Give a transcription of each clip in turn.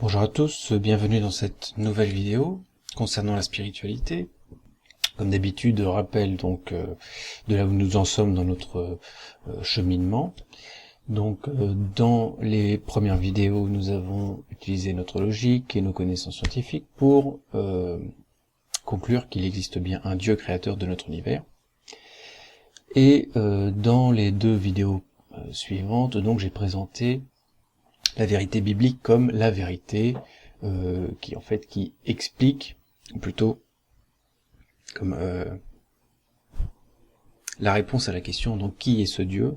Bonjour à tous, bienvenue dans cette nouvelle vidéo concernant la spiritualité. Comme d'habitude, rappel donc de là où nous en sommes dans notre cheminement. Donc dans les premières vidéos, nous avons utilisé notre logique et nos connaissances scientifiques pour conclure qu'il existe bien un Dieu créateur de notre univers. Et dans les deux vidéos suivantes, donc j'ai présenté la vérité biblique comme la vérité qui explique, ou plutôt comme la réponse à la question, donc qui est ce Dieu?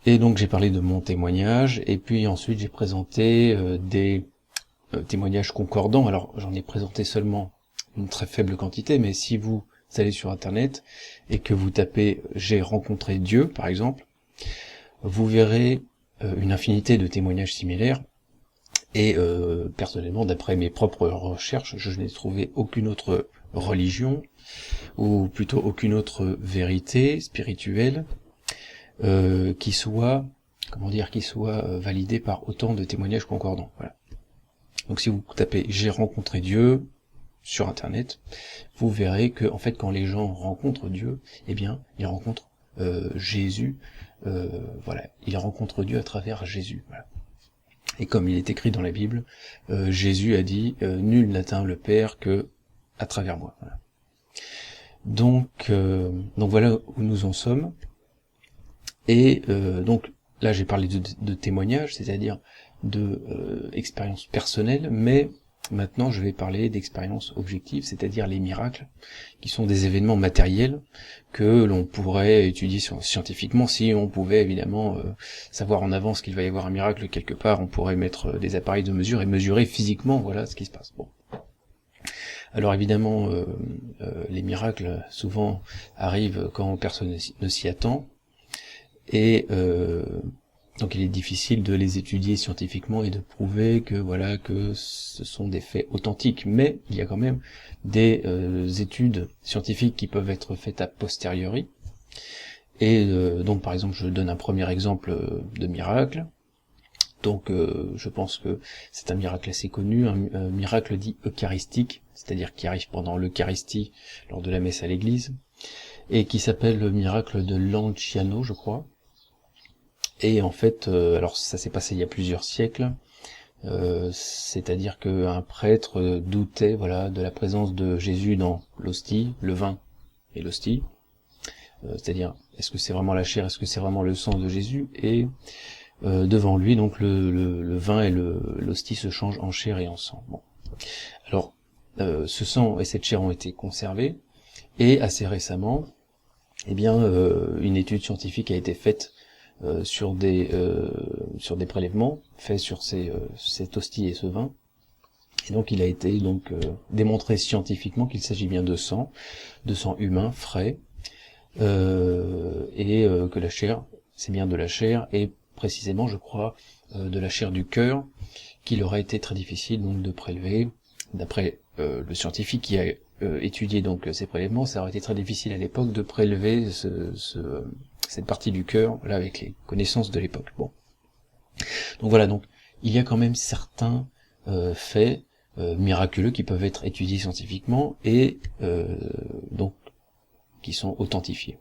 Et donc j'ai parlé de mon témoignage, et puis ensuite j'ai présenté des témoignages concordants. Alors j'en ai présenté seulement une très faible quantité, mais si vous allez sur internet et que vous tapez « j'ai rencontré Dieu » par exemple, vous verrez une infinité de témoignages similaires, et personnellement, d'après mes propres recherches, je n'ai trouvé aucune autre religion, ou plutôt aucune autre vérité spirituelle, qui soit validée par autant de témoignages concordants. Voilà. Donc si vous tapez « j'ai rencontré Dieu » sur internet, vous verrez que en fait quand les gens rencontrent Dieu, eh bien ils rencontrent Jésus. Ils rencontrent Dieu à travers Jésus. Voilà. Et comme il est écrit dans la Bible, Jésus a dit nul n'atteint le Père que à travers moi. Voilà. Donc voilà où nous en sommes. Et donc là j'ai parlé de témoignages, c'est-à-dire de expériences personnelles, mais maintenant je vais parler d'expériences objectives, c'est-à-dire les miracles, qui sont des événements matériels que l'on pourrait étudier scientifiquement. Si on pouvait évidemment savoir en avance qu'il va y avoir un miracle quelque part, on pourrait mettre des appareils de mesure et mesurer physiquement, voilà ce qui se passe. Bon. Alors évidemment, les miracles souvent arrivent quand personne ne s'y attend, et donc il est difficile de les étudier scientifiquement et de prouver que ce sont des faits authentiques, mais il y a quand même des études scientifiques qui peuvent être faites a posteriori. Et donc par exemple je donne un premier exemple de miracle. Donc je pense que c'est un miracle assez connu, un miracle dit eucharistique, c'est-à-dire qui arrive pendant l'Eucharistie lors de la messe à l'église, et qui s'appelle le miracle de Lanciano, je crois. Et en fait, alors ça s'est passé il y a plusieurs siècles, c'est-à-dire qu'un prêtre doutait de la présence de Jésus dans l'hostie, le vin et l'hostie, c'est-à-dire est-ce que c'est vraiment la chair, est-ce que c'est vraiment le sang de Jésus, et devant lui donc le vin et l'hostie se changent en chair et en sang. Bon. Alors ce sang et cette chair ont été conservés, et assez récemment, eh bien une étude scientifique a été faite sur des prélèvements faits sur cette hostie et ce vin, et donc il a été démontré scientifiquement qu'il s'agit bien de sang humain frais, et que la chair, c'est bien de la chair, et précisément je crois de la chair du cœur, qu'il aurait été très difficile donc de prélever. D'après le scientifique qui a étudié donc ces prélèvements, ça aurait été très difficile à l'époque de prélever cette partie du cœur, là, avec les connaissances de l'époque. Bon. Donc voilà, donc il y a quand même certains faits miraculeux qui peuvent être étudiés scientifiquement et donc qui sont authentifiés.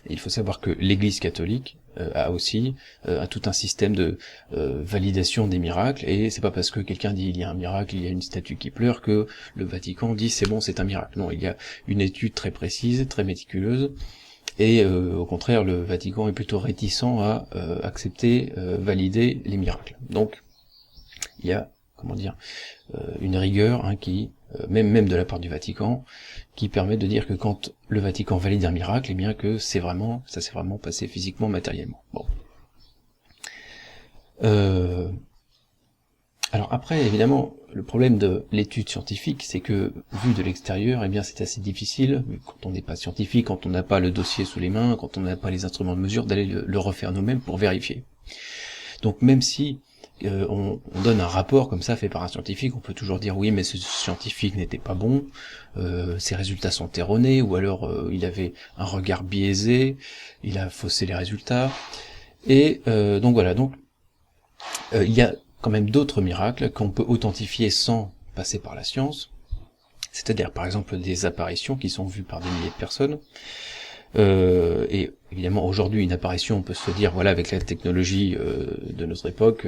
Et il faut savoir que l'Église catholique a aussi tout un système de validation des miracles, et c'est pas parce que quelqu'un dit il y a un miracle, il y a une statue qui pleure, que le Vatican dit c'est bon, c'est un miracle. Non, il y a une étude très précise, très méticuleuse, et au contraire le Vatican est plutôt réticent à accepter, valider les miracles. Donc il y a une rigueur qui même de la part du Vatican, qui permet de dire que quand le Vatican valide un miracle, eh bien que ça s'est vraiment passé physiquement, matériellement. Bon. Alors après, évidemment, le problème de l'étude scientifique, c'est que, vu de l'extérieur, eh bien c'est assez difficile, quand on n'est pas scientifique, quand on n'a pas le dossier sous les mains, quand on n'a pas les instruments de mesure, d'aller le refaire nous-mêmes pour vérifier. Donc même si on donne un rapport comme ça fait par un scientifique, on peut toujours dire oui mais ce scientifique n'était pas bon, ses résultats sont erronés, ou alors il avait un regard biaisé, il a faussé les résultats, et donc voilà, donc Il y a quand même d'autres miracles qu'on peut authentifier sans passer par la science, c'est-à-dire par exemple des apparitions qui sont vues par des milliers de personnes. Et évidemment aujourd'hui une apparition, on peut se dire voilà, avec la technologie de notre époque,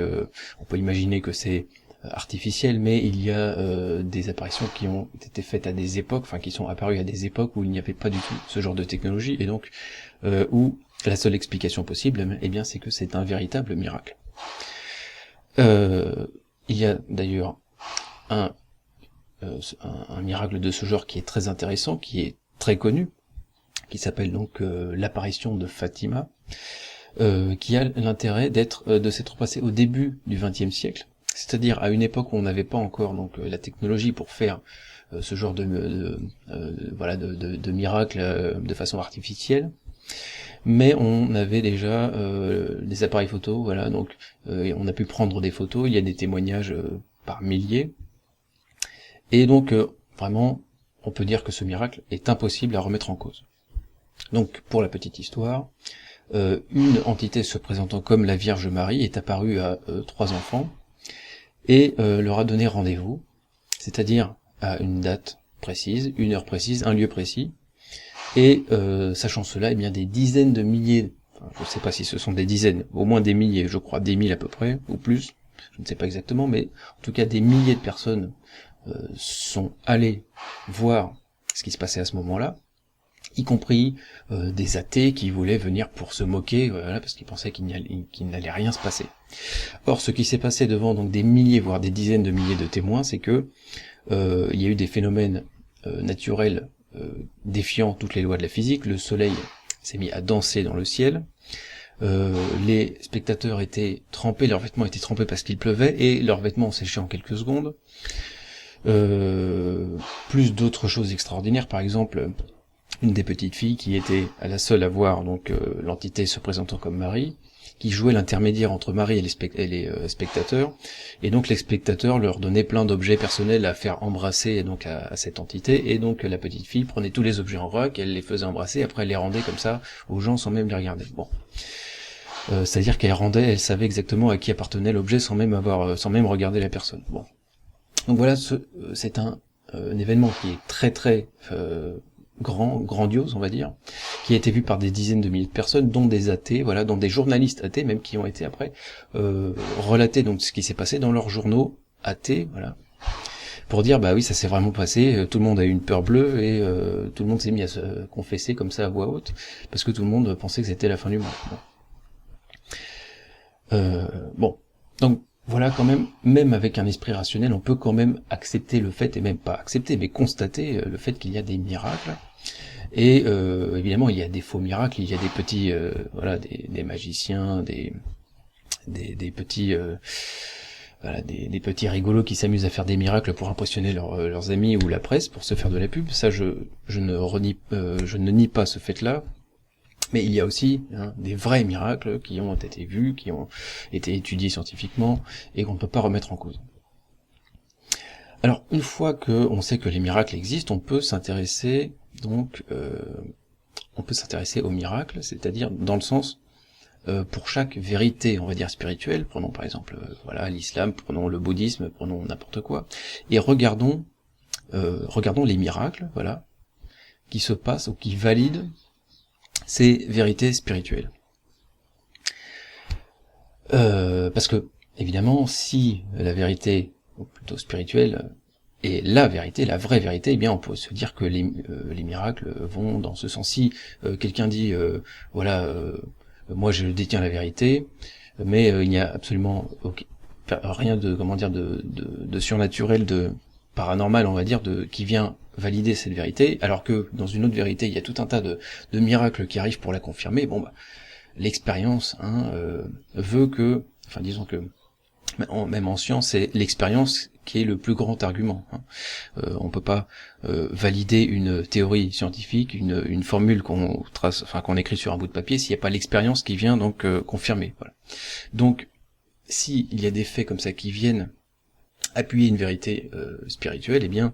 on peut imaginer que c'est artificiel, mais il y a des apparitions qui ont été faites à des époques, enfin qui sont apparues à des époques où il n'y avait pas du tout ce genre de technologie, et donc où la seule explication possible, eh bien, c'est que c'est un véritable miracle. Il y a d'ailleurs un miracle de ce genre qui est très intéressant, qui est très connu, qui s'appelle donc l'apparition de Fatima, qui a l'intérêt de s'être passé au début du XXe siècle, c'est-à-dire à une époque où on n'avait pas encore donc la technologie pour faire ce genre de miracle de façon artificielle, mais on avait déjà des appareils photo, voilà, donc on a pu prendre des photos, il y a des témoignages par milliers, et donc vraiment on peut dire que ce miracle est impossible à remettre en cause. Donc pour la petite histoire, une entité se présentant comme la Vierge Marie est apparue à 3 enfants et leur a donné rendez-vous, c'est-à-dire à une date précise, une heure précise, un lieu précis, et sachant cela, eh bien des dizaines de milliers, enfin, je ne sais pas si ce sont des dizaines, au moins des milliers, je crois des mille à peu près, ou plus, je ne sais pas exactement, mais en tout cas des milliers de personnes sont allées voir ce qui se passait à ce moment-là, y compris des athées qui voulaient venir pour se moquer, voilà, parce qu'ils pensaient qu'il n'allait rien se passer. Or, ce qui s'est passé devant donc des milliers, voire des dizaines de milliers de témoins, c'est que il y a eu des phénomènes naturels défiant toutes les lois de la physique. Le soleil s'est mis à danser dans le ciel, les spectateurs étaient trempés, leurs vêtements étaient trempés parce qu'il pleuvait, et leurs vêtements ont séché en quelques secondes. Plus d'autres choses extraordinaires, par exemple une des petites filles qui était la seule à voir donc l'entité se présentant comme Marie, qui jouait l'intermédiaire entre Marie et les spectateurs, et donc les spectateurs leur donnaient plein d'objets personnels à faire embrasser donc à cette entité, et donc la petite fille prenait tous les objets en vrac, elle les faisait embrasser, après elle les rendait comme ça aux gens sans même les regarder. Bon, c'est-à-dire elle savait exactement à qui appartenait l'objet sans même regarder la personne. Bon, donc voilà, c'est un événement qui est très très grandiose, on va dire, qui a été vu par des dizaines de milliers de personnes, dont des athées, voilà, dont des journalistes athées même, qui ont été après relater donc ce qui s'est passé dans leurs journaux athées, voilà, pour dire bah oui, ça s'est vraiment passé, tout le monde a eu une peur bleue et tout le monde s'est mis à se confesser comme ça à voix haute, parce que tout le monde pensait que c'était la fin du monde. Bon, donc voilà, quand même avec un esprit rationnel, on peut quand même accepter le fait, et même pas accepter, mais constater le fait qu'il y a des miracles. Et évidemment, il y a des faux miracles, il y a des petits, des magiciens, des petits, des petits rigolos qui s'amusent à faire des miracles pour impressionner leurs amis ou la presse, pour se faire de la pub. Ça, je ne nie pas ce fait-là. Mais il y a aussi des vrais miracles qui ont été vus, qui ont été étudiés scientifiquement, et qu'on ne peut pas remettre en cause. Alors, une fois qu'on sait que les miracles existent, on peut s'intéresser aux miracles, c'est-à-dire dans le sens pour chaque vérité, on va dire spirituelle. Prenons par exemple l'islam, prenons le bouddhisme, prenons n'importe quoi, et regardons les miracles, voilà, qui se passent ou qui valident ces vérités spirituelles. Parce que, évidemment, si la vérité, ou plutôt spirituelle, est la vérité, la vraie vérité, eh bien on peut se dire que les miracles vont dans ce sens. Si quelqu'un dit, moi je détiens la vérité, mais il n'y a absolument rien de surnaturel, de paranormal, on va dire, qui vient valider cette vérité, alors que dans une autre vérité, il y a tout un tas de miracles qui arrivent pour la confirmer. Bon, bah, l'expérience veut que, enfin disons que, même en science, c'est l'expérience qui est le plus grand argument. On peut pas valider une théorie scientifique, une formule qu'on trace, enfin qu'on écrit sur un bout de papier, s'il n'y a pas l'expérience qui vient donc confirmer. Voilà. Donc, s'il y a des faits comme ça qui viennent appuyer une vérité spirituelle, eh bien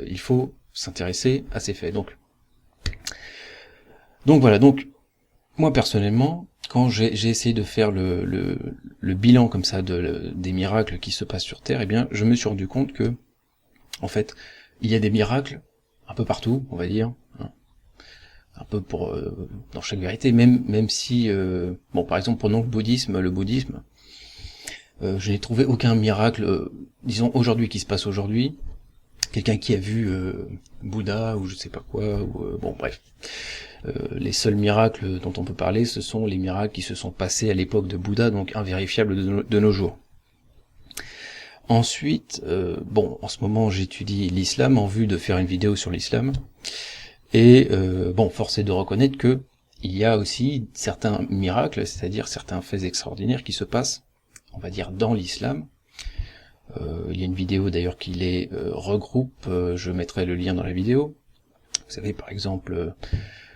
il faut s'intéresser à ces faits. Donc voilà, donc moi personnellement, quand j'ai essayé de faire le bilan comme ça des miracles qui se passent sur Terre, eh bien, je me suis rendu compte que, en fait, il y a des miracles un peu partout, on va dire, hein, un peu pour dans chaque vérité, même si, bon, par exemple, prenons le bouddhisme, je n'ai trouvé aucun miracle, disons aujourd'hui, qui se passe aujourd'hui. Quelqu'un qui a vu Bouddha ou je sais pas quoi, ou bon, bref. Les seuls miracles dont on peut parler, ce sont les miracles qui se sont passés à l'époque de Bouddha, donc invérifiables de nos jours. Ensuite, bon, en ce moment j'étudie l'islam en vue de faire une vidéo sur l'islam, et bon, force est de reconnaître que il y a aussi certains miracles, c'est-à-dire certains faits extraordinaires qui se passent, on va dire, dans l'islam. Il y a une vidéo d'ailleurs qui les regroupe, je mettrai le lien dans la vidéo. Vous savez, par exemple,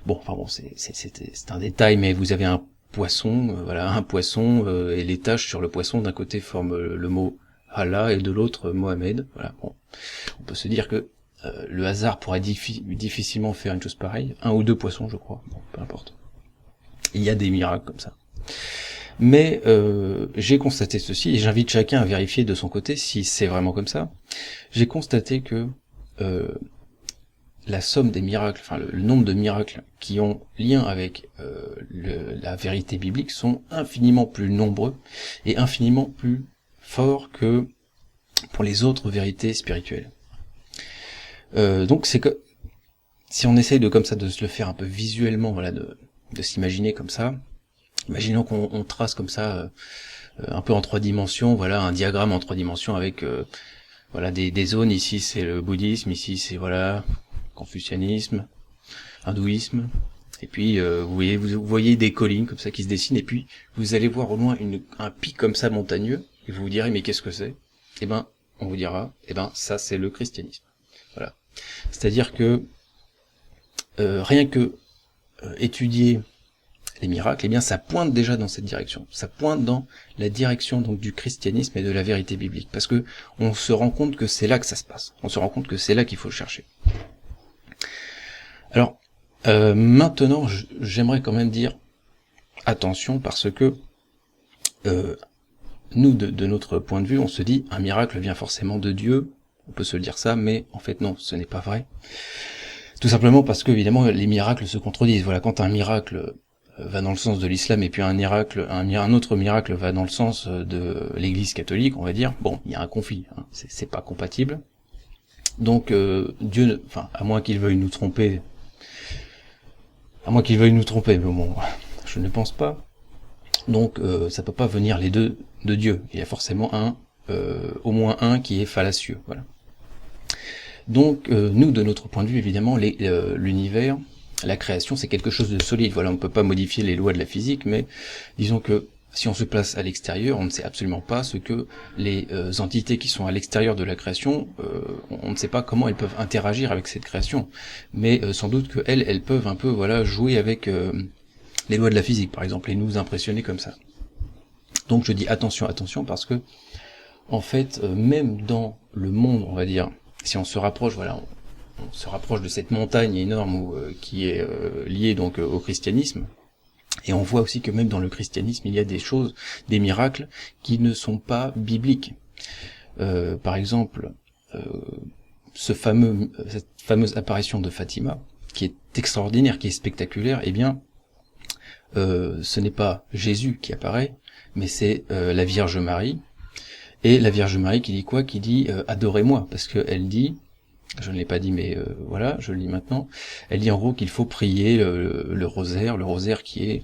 bon, enfin bon, c'est un détail, mais vous avez un poisson, voilà, un poisson, et les taches sur le poisson, d'un côté forment le mot Allah et de l'autre Mohamed. Voilà, bon, on peut se dire que le hasard pourrait difficilement faire une chose pareille. Un ou deux poissons, je crois, bon, peu importe. Il y a des miracles comme ça. Mais j'ai constaté ceci, et j'invite chacun à vérifier de son côté si c'est vraiment comme ça. J'ai constaté que la somme des miracles, enfin le nombre de miracles qui ont lien avec la vérité biblique sont infiniment plus nombreux et infiniment plus forts que pour les autres vérités spirituelles. Donc c'est que si on essaye de comme ça de se le faire un peu visuellement, voilà, de s'imaginer comme ça. Imaginons qu'on trace comme ça un peu en 3 dimensions, voilà, un diagramme en 3 dimensions avec voilà des zones. Ici c'est le bouddhisme, ici c'est voilà confucianisme, hindouisme, et puis vous voyez des collines comme ça qui se dessinent, et puis vous allez voir au loin un pic comme ça montagneux, et vous vous direz mais qu'est-ce que c'est? Eh ben on vous dira, eh ben ça c'est le christianisme. Voilà. C'est-à-dire que rien que étudier les miracles, eh bien ça pointe déjà dans cette direction. Ça pointe dans la direction donc du christianisme et de la vérité biblique, parce que on se rend compte que c'est là que ça se passe. On se rend compte que c'est là qu'il faut le chercher. Alors maintenant, j'aimerais quand même dire attention, parce que nous, de notre point de vue, on se dit un miracle vient forcément de Dieu. On peut se le dire ça, mais en fait non, ce n'est pas vrai. Tout simplement parce que évidemment les miracles se contredisent. Voilà, quand un miracle va dans le sens de l'islam et puis un autre miracle va dans le sens de l'Église catholique, on va dire, bon, il y a un conflit, hein, c'est pas compatible. Donc Dieu, enfin, à moins qu'il veuille nous tromper, mais bon, je ne pense pas. Donc ça peut pas venir les deux de Dieu. Il y a forcément au moins un qui est fallacieux, voilà. Donc nous, de notre point de vue, évidemment, l'univers, la création, c'est quelque chose de solide. Voilà, on ne peut pas modifier les lois de la physique, mais disons que si on se place à l'extérieur, on ne sait absolument pas ce que les entités qui sont à l'extérieur de la création, on ne sait pas comment elles peuvent interagir avec cette création. Mais sans doute que elles peuvent un peu, voilà, jouer avec les lois de la physique, par exemple, et nous impressionner comme ça. Donc je dis attention, parce que en fait, même dans le monde, on va dire, si on se rapproche, voilà, on se rapproche de cette montagne énorme qui est liée donc au christianisme, et on voit aussi que même dans le christianisme, il y a des choses, des miracles qui ne sont pas bibliques. Par exemple, cette fameuse apparition de Fatima, qui est extraordinaire, qui est spectaculaire, eh bien, ce n'est pas Jésus qui apparaît, mais c'est la Vierge Marie. Et la Vierge Marie qui dit quoi? Qui dit adorez-moi, parce qu'elle dit, je ne l'ai pas dit mais voilà, je le dis maintenant, elle dit en gros qu'il faut prier le rosaire qui est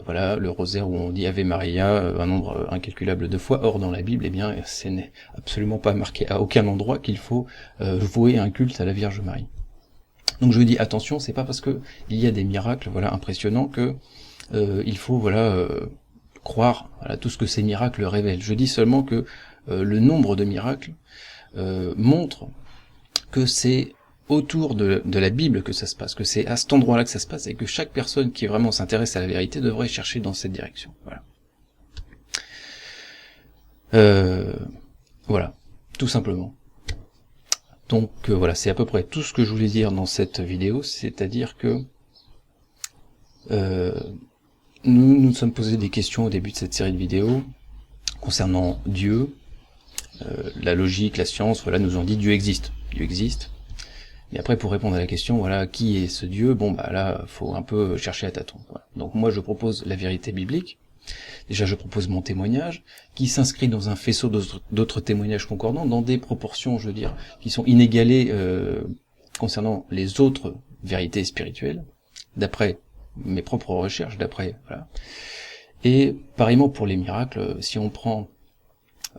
voilà, le rosaire où on dit Ave Maria un nombre incalculable de fois. Or dans la Bible, eh bien, ce n'est absolument pas marqué à aucun endroit qu'il faut vouer un culte à la Vierge Marie. Donc je dis attention, c'est pas parce que il y a des miracles, voilà, impressionnants que il faut, voilà, croire à tout ce que ces miracles révèlent. Je dis seulement que le nombre de miracles montre que c'est autour de la Bible que ça se passe, que c'est à cet endroit-là que ça se passe, et que chaque personne qui vraiment s'intéresse à la vérité devrait chercher dans cette direction. Voilà. Voilà, tout simplement. Donc voilà, c'est à peu près tout ce que je voulais dire dans cette vidéo, c'est-à-dire que Nous nous sommes posé des questions au début de cette série de vidéos concernant Dieu. La logique, la science, voilà, nous ont dit Dieu existe. Dieu existe. Mais après, pour répondre à la question, voilà, qui est ce Dieu? Bon, bah là, faut un peu chercher à tâtons. Voilà. Donc moi, je propose la vérité biblique. Déjà, je propose mon témoignage, qui s'inscrit dans un faisceau d'autres témoignages concordants, dans des proportions, je veux dire, qui sont inégalées concernant les autres vérités spirituelles, d'après mes propres recherches, voilà. Et pareillement pour les miracles, si on prend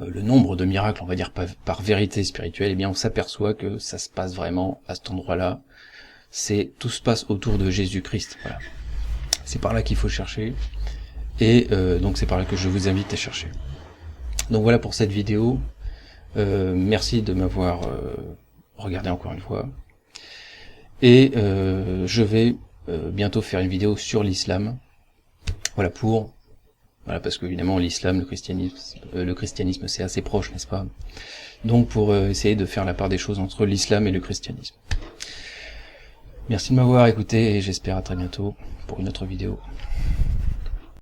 le nombre de miracles, on va dire par vérité spirituelle, eh bien on s'aperçoit que ça se passe vraiment à cet endroit-là. Tout se passe autour de Jésus-Christ. Voilà. C'est par là qu'il faut chercher. Et donc c'est par là que je vous invite à chercher. Donc voilà pour cette vidéo. Merci de m'avoir regardé encore une fois. Et je vais bientôt faire une vidéo sur l'islam. Voilà parce que évidemment l'islam, le christianisme c'est assez proche, n'est-ce pas? Donc pour essayer de faire la part des choses entre l'islam et le christianisme. Merci de m'avoir écouté et j'espère à très bientôt pour une autre vidéo.